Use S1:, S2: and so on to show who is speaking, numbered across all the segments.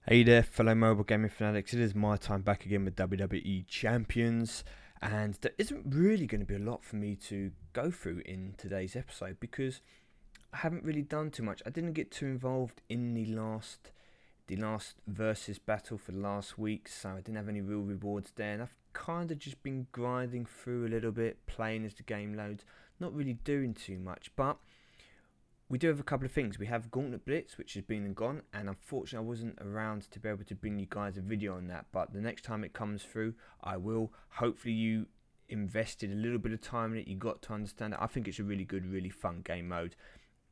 S1: Hey there, fellow mobile gaming fanatics. It is my time back again with WWE Champions, and there isn't really going to be a lot for me to go through in today's episode because I haven't really done too much. I didn't get too involved in the last versus battle for last week, so I didn't have any real rewards there, and I've kind of just been grinding through a little bit, playing as the game loads, not really doing too much, but we do have a couple of things. We have Gauntlet Blitz, which has been and gone, and unfortunately I wasn't around to be able to bring you guys a video on that, but the next time it comes through, I will. Hopefully you invested a little bit of time in it, you got to understand it. I think it's a really good, really fun game mode,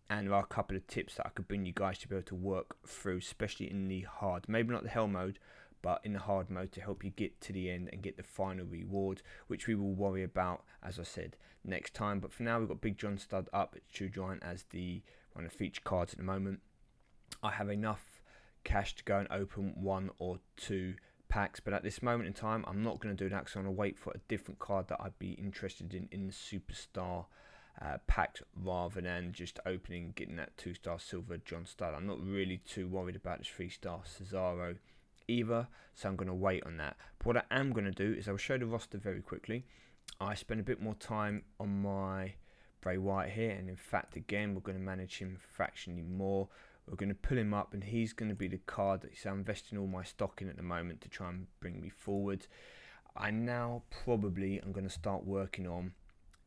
S1: and there are a couple of tips that I could bring you guys to be able to work through, especially in the hard, maybe not the hell mode, but in the hard mode to help you get to the end and get the final reward, which we will worry about, as I said, next time. But for now, we've got Big John Stud up at True Giant as the one of the featured cards at the moment. I have enough cash to go and open one or two packs, but at this moment in time, I'm not going to do that because I'm going to wait for a different card that I'd be interested in the Superstar packed rather than just opening getting that 2-star silver John Stud. I'm not really too worried about this 3-star Cesaro either, so I'm going to wait on that. But what I am going to do is I'll show the roster very quickly. I spend a bit more time on my Bray Wyatt here, and in fact again we're going to manage him fractionally more. We're going to pull him up, and he's going to be the card that I'm investing all my stock in at the moment to try and bring me forward. I now probably am going to start working on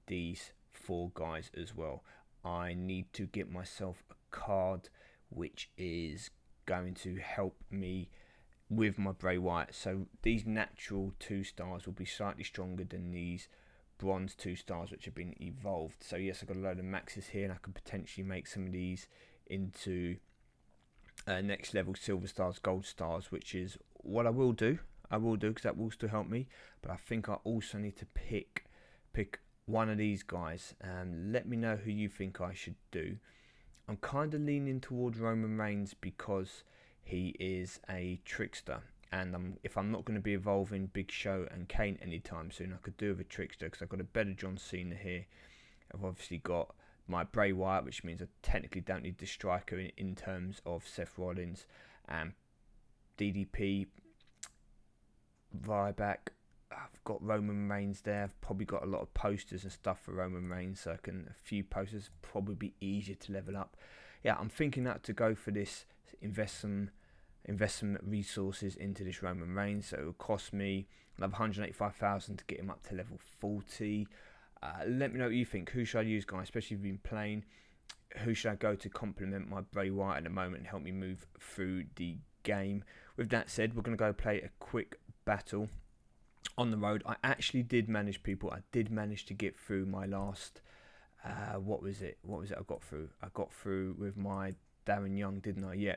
S1: these four guys as well. I need to get myself a card which is going to help me with my Bray Wyatt. So these natural 2-stars will be slightly stronger than these bronze 2-stars which have been evolved. So yes, I've got a load of maxes here, and I could potentially make some of these into next level silver stars, gold stars, which is what I will do. I will do because that will still help me. But I think I also need to pick one of these guys. Let me know who you think I should do. I'm kind of leaning towards Roman Reigns because he is a trickster, and if I'm not going to be evolving Big Show and Kane anytime soon, I could do with a trickster because I've got a better John Cena here. I've obviously got my Bray Wyatt, which means I technically don't need the striker in terms of Seth Rollins and DDP, Ryback. I've got Roman Reigns there. I've probably got a lot of posters and stuff for Roman Reigns, so a few posters probably be easier to level up. Yeah, I'm thinking that to go for this, invest some resources into this Roman Reigns. So it will cost me another 185,000 to get him up to level 40. Let me know what you think. Who should I use, guys? Especially if you've been playing. Who should I go to complement my Bray Wyatt at the moment and help me move through the game? With that said, we're going to go play a quick battle on the road. I actually did manage, people. I did manage to get through my last. What was it? I got through? I got through with my Darren Young, didn't I? Yeah.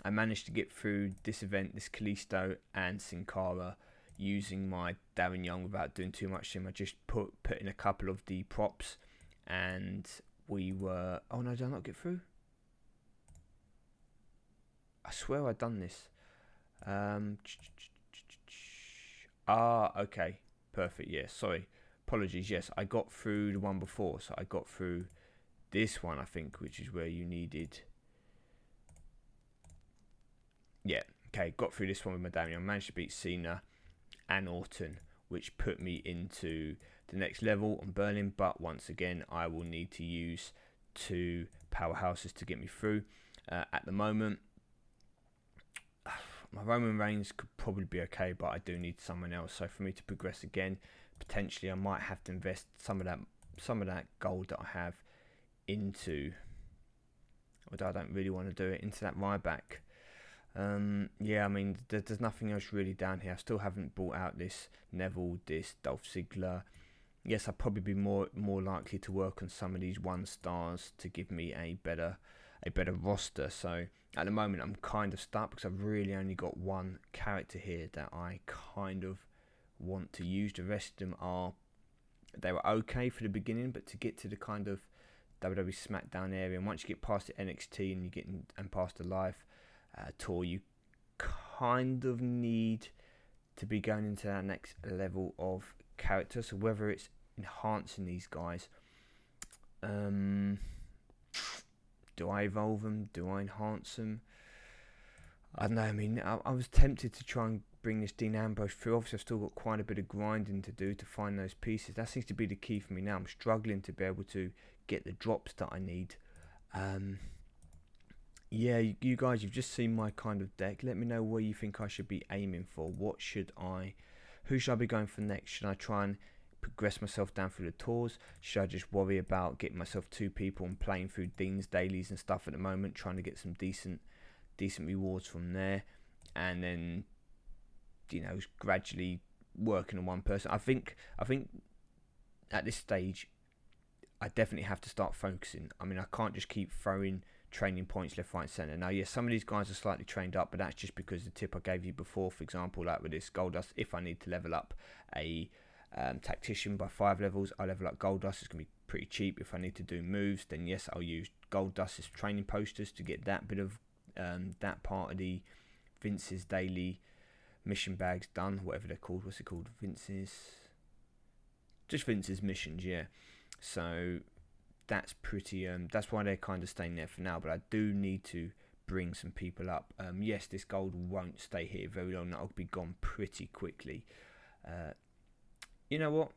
S1: I managed to get through this event, this Kalisto and Sin Cara, using my Darren Young without doing too much to him. I just put in a couple of the props, and we were. Oh no, did I not get through? I swear I'd done this. Okay, perfect. Yeah, sorry, apologies. Yes, I got through the one before, so I got through this one, I think, which is where you needed. Yeah, okay, got through this one with my Darren Young. Managed to beat Cena and Orton, which put me into the next level on Berlin. But once again, I will need to use two powerhouses to get me through. At the moment, my Roman Reigns could probably be okay, but I do need someone else. So for me to progress again, potentially I might have to invest some of that gold that I have into. Although I don't really want to do it into that Ryback. Yeah, I mean, there's nothing else really down here. I still haven't bought out this Neville, this Dolph Ziggler. Yes, I'd probably be more likely to work on some of these 1-stars to give me a better roster. So at the moment, I'm kind of stuck because I've really only got one character here that I kind of want to use. The rest of them they were okay for the beginning, but to get to the kind of WWE SmackDown area, and once you get past the NXT and you get and past the live tour, you kind of need to be going into that next level of character. So whether it's enhancing these guys, do I evolve them? Do I enhance them? I don't know. I mean, I was tempted to try and bring this Dean Ambrose through. Obviously, I've still got quite a bit of grinding to do to find those pieces. That seems to be the key for me now. I'm struggling to be able to get the drops that I need. Um, yeah, you guys, you've just seen my kind of deck. Let me know where you think I should be aiming for. Who should I be going for next? Should I try and progress myself down through the tours? Should I just worry about getting myself two people and playing through Dean's dailies and stuff at the moment, trying to get some decent rewards from there, and then gradually working on one person. I think at this stage I definitely have to start focusing. I mean, I can't just keep throwing training points left, right, and centre. Now, yes, some of these guys are slightly trained up, but that's just because the tip I gave you before, for example, like with this Gold Dust, if I need to level up a tactician by 5 levels, I level up Gold Dust. It's going to be pretty cheap. If I need to do moves, then yes, I'll use Gold Dust as training posters to get that bit of that part of the Vince's daily mission bags done, whatever they're called. What's it called? Vince's missions, yeah. So that's pretty. That's why they're kind of staying there for now. But I do need to bring some people up. Yes, this gold won't stay here very long. That'll be gone pretty quickly. You know what?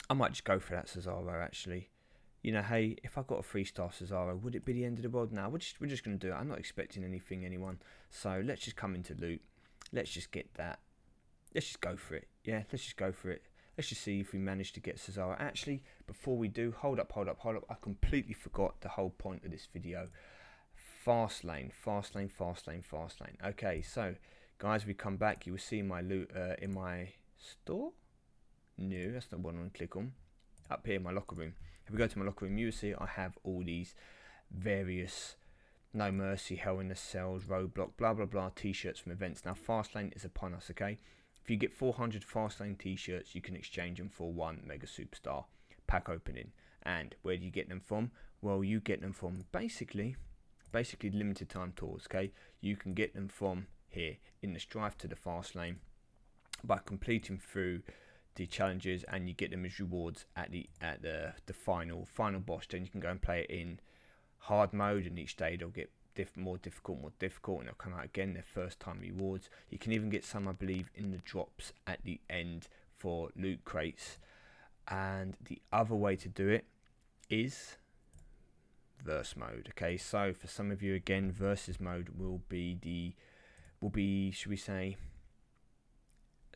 S1: I might just go for that Cesaro actually. Hey, if I got a 3-star Cesaro, would it be the end of the world? Now we're just going to do it. I'm not expecting anyone. So let's just come into loot. Let's just get that. Let's just go for it. Yeah, let's just go for it. Let's just see if we manage to get Cesaro. Actually, before we do, hold up. I completely forgot the whole point of this video. Fast lane. Okay, so guys, we come back. You will see my loot in my store. No, that's not what I want to click on. Up here, my locker room. If we go to my locker room, you will see I have all these various No Mercy, Hell in the Cells, Roadblock, blah blah blah t-shirts from events. Now Fastlane is upon us, okay? If you get 400 Fastlane t-shirts, you can exchange them for one Mega Superstar pack opening. And where do you get them from? Well, you get them from basically limited time tours, okay? You can get them from here in the Strive to the Fastlane by completing through the challenges, and you get them as rewards at the final boss. Then you can go and play it in hard mode, and each day they'll get more difficult, and they'll come out again, their first time rewards. You can even get some, I believe, in the drops at the end for loot crates. And the other way to do it is verse mode. Okay, so for some of you, again, versus mode will be should we say,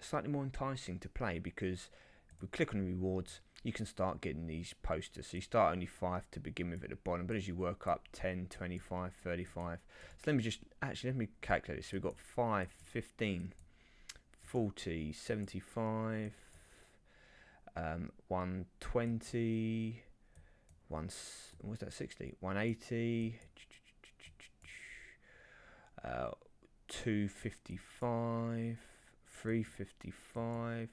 S1: slightly more enticing to play, because if we click on the rewards, you can start getting these posters. So you start only 5 to begin with at the bottom, but as you work up, 10, 25, 35. So let me calculate this. So we've got 5, 15, 40, 75, 120, what's that, 60, 180, 255, 355,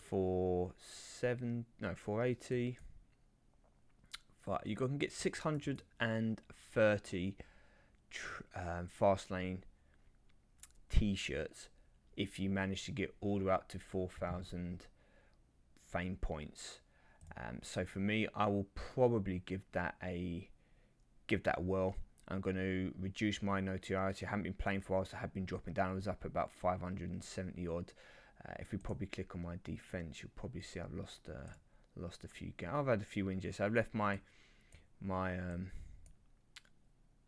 S1: 480. You can get 630 Fastlane t-shirts if you manage to get all the way up to 4,000 fame points. So for me, I will probably give that a whirl. I'm going to reduce my notoriety. I haven't been playing for a while, so I have been dropping down. I was up about 570 odd. If we probably click on my defense, you'll probably see I've lost a few games. I've had a few wins, so I've left my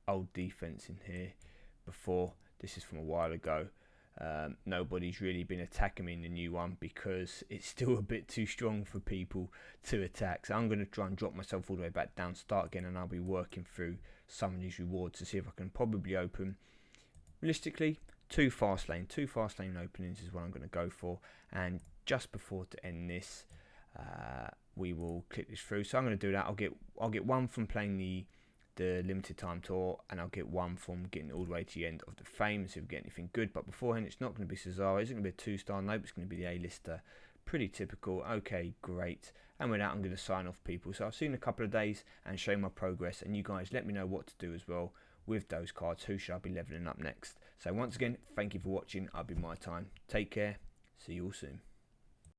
S1: old defense in here before. This is from a while ago. Nobody's really been attacking me in the new one because it's still a bit too strong for people to attack. So I'm going to try and drop myself all the way back down, start again, and I'll be working through some of these rewards to see if I can probably open, realistically, two fast lane openings is what I'm going to go for. And just before to end this, we will click this through. So I'm going to do that. I'll get one from playing the limited time tour, and I'll get one from getting all the way to the end of the fame and see if we get anything good. But beforehand, it's not going to be Cesaro, it's going to be a 2-star. Nope, it's going to be the A-lister. Pretty typical. Okay, great. And with that, I'm going to sign off, people. So I'll see you in a couple of days and show my progress, and you guys let me know what to do as well with those cards. Who should I be leveling up next? So once again, thank you for watching. I'll be MyTyme. Take care. See you all soon.